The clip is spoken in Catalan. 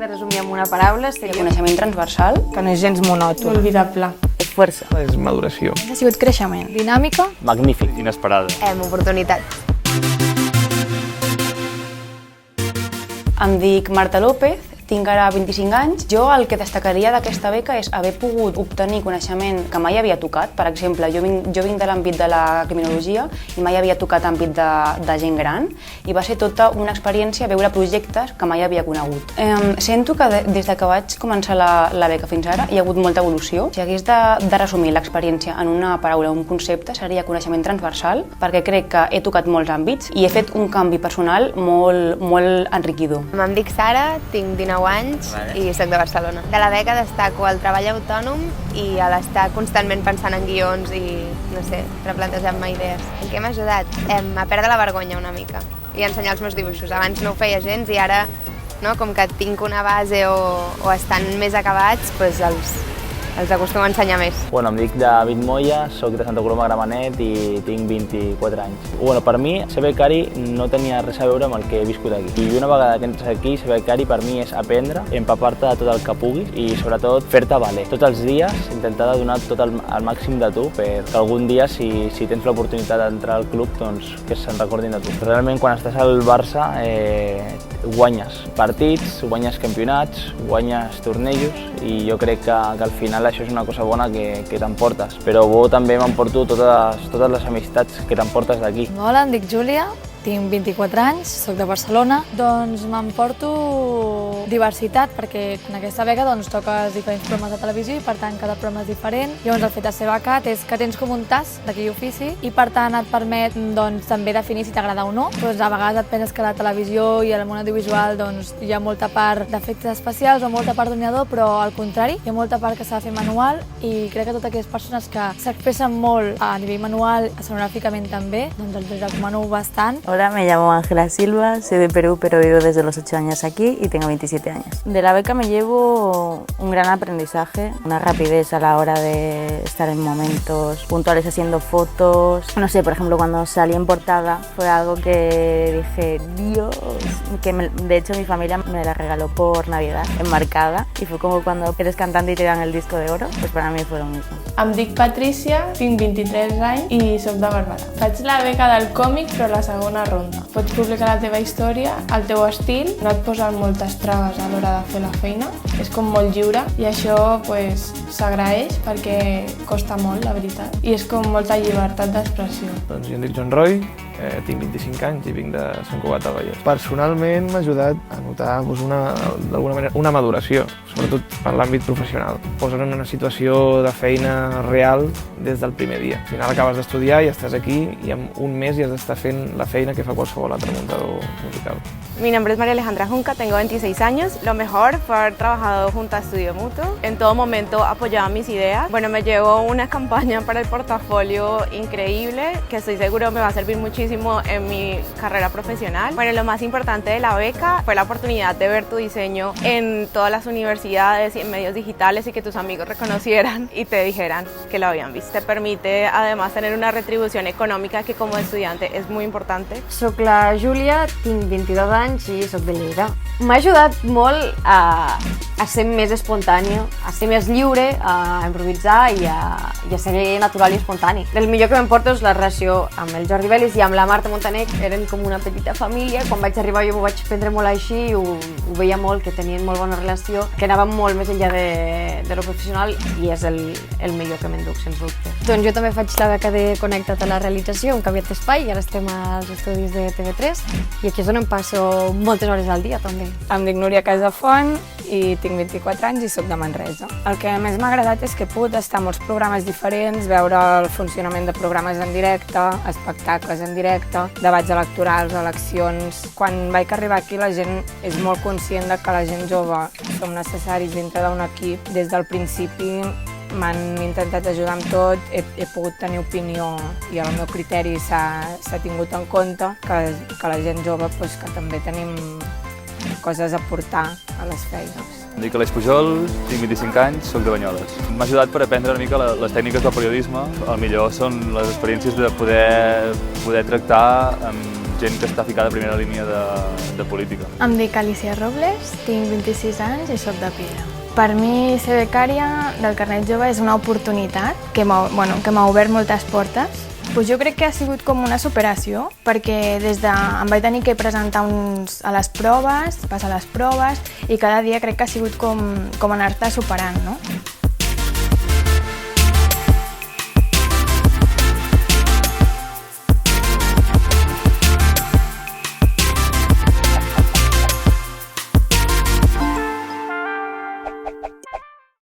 resumir amb una paraula seria coneixement transversal, que no és gens monòton. Inolvidable. força. És maduració. Ha sigut creixement. Dinàmica. Magnífic. Inesperada. Oportunitats. Em dic Marta López, tinc ara 25 anys. Jo el que destacaria d'aquesta beca és haver pogut obtenir coneixement que mai havia tocat. Per exemple, jo vinc de l'àmbit de la criminologia i mai havia tocat àmbit de gent gran i va ser tota una experiència veure projectes que mai havia conegut. Sento que des que vaig començar la beca fins ara hi ha hagut molta evolució. Si hagués de resumir l'experiència en una paraula o un concepte seria coneixement transversal, perquè crec que he tocat molts àmbits i he fet un canvi personal molt enriquidor. Em dic Sara, tinc 19 anys i soc de Barcelona. De la beca destaco el treball autònom i l'estar constantment pensant en guions i, no sé, replantejant-me idees. En què m'ha ajudat? A perdre la vergonya una mica i ensenyar els meus dibuixos. Abans no ho feia gens i ara, com que tinc una base o estan més acabats, doncs els acostumo a ensenyar més. Em dic David Moya, soc de Santa Coloma Gramenet i tinc 24 anys. Per mi, ser becari no tenia res a veure amb el que he viscut aquí. I una vegada que entres aquí, ser becari per mi és aprendre, empapar-te de tot el que puguis i sobretot fer-te valer. Tots els dies intentar donar tot el màxim de tu perquè algun dia, si tens l'oportunitat d'entrar al club, doncs que se'n recordin de tu. Realment, quan estàs al Barça, guanyes partits, guanyes campionats, guanyes tornejos i jo crec que al final això és una cosa bona que t'emportes, però també m'emporto totes les amistats que t'emportes d'aquí. Hola, em dic Júlia, tinc 24 anys, soc de Barcelona. Doncs m'emporto diversitat, perquè en aquesta beca toques diferents programes de televisió i per tant cada programa és diferent. Llavors el fet de ser becat és que tens com un tas d'aquell ofici i per tant et permet també definir si t'agrada o no. A vegades et penses que a la televisió i al món audiovisual hi ha molta part d'efectes especials o molta part d'ordinador, però al contrari, hi ha molta part que s'ha de fer manual i crec que totes aquelles persones que s'expressen molt a nivell manual, escenogràficament també, els recomano bastant. Hola, me llamo Ángela Silva, soy de Perú, pero vivo desde los 8 años aquí y tengo 27 años. De la beca me llevo un gran aprendizaje, una rapidez a la hora de estar en momentos puntuales haciendo fotos. No sé, por ejemplo, cuando salí en portada fue algo que dije, Dios, que de hecho mi familia me la regaló por Navidad, enmarcada, y fue como cuando eres cantante y te dan el disco de oro, pues para mí fue lo mismo. Em dic Patrícia, tinc 23 anys i soc de Barberà. Faig la beca del còmic, però la segona ronda. Pots publicar la teva història, el teu estil, no et posen moltes traves a l'hora de fer la feina, és com molt lliure i això s'agraeix perquè costa molt, la veritat, i és com molta llibertat d'expressió. Doncs jo em dic Joan Roy, tinc 25 anys i vinc de Sant Cugat del Vallès. Personalment m'ha ajudat a notar d'alguna manera una maduració, sobretot per l'àmbit professional. Posen en una situació de feina real des del primer dia. Al final acabes d'estudiar i estàs aquí i en un mes ja has d'estar fent la feina que fa qualsevol altre muntador musical. Mi nombre es María Alejandra Junca, tengo 26 años. Lo mejor fue haber trabajado junto a Estudio Mutuo. En todo momento apoyaba mis ideas. Me llevo una campaña para el portafolio increíble que estoy seguro me va a servir muchísimo en mi carrera profesional. Lo más importante de la beca fue la oportunidad de ver tu diseño en todas las universidades y en medios digitales y que tus amigos reconocieran y te dijeran que lo habían visto. Te permite además tener una retribución econòmica que com a estudiante és molt important. Soc la Júlia, tinc 22 anys i soc de Lleida. M'ha ajudat molt a ser més espontani, a ser més lliure, a improvisar i a ser natural i espontani. El millor que m'emporto és la relació amb el Jordi Vélez i amb la Marta Montaner, eren com una petita família. Quan vaig arribar jo m'ho vaig prendre molt així, ho veia molt, que tenien molt bona relació, que anàvem molt més enllà de lo professional i és el millor que m'enduc, sens dubte. Doncs jo també faig la beca de Connecta't a la realització, un canviat d'espai, i ara estem als estudis de TV3 i aquí és on em passo moltes hores al dia també. Em dic Núria Casafont i tinc 24 anys i soc de Manresa. El que més m'ha agradat és que he pogut estar en molts programes diferents, veure el funcionament de programes en directe, espectacles en directe, debats electorals, eleccions. Quan vaig arribar aquí la gent és molt conscient de que la gent jove som necessaris dintre d'un equip. Des del principi m'han intentat ajudar amb tot, he pogut tenir opinió i el meu criteri s'ha tingut en compte, que la gent jove que també tenim coses a portar a les feines. Em dic Aleix Pujol, tinc 25 anys, soc de Banyoles. M'ha ajudat per aprendre una mica les tècniques del periodisme. El millor són les experiències de poder tractar amb gent que està ficada a primera línia de política. Em dic Alicia Robles, tinc 26 anys i soc de Piera. Per mi, ser becària del carnet jove és una oportunitat que m'ha obert moltes portes. Jo crec que ha sigut com una superació, perquè em vaig tenir que presentar a les proves, passar les proves, i cada dia crec que ha sigut com anar-te superant, no?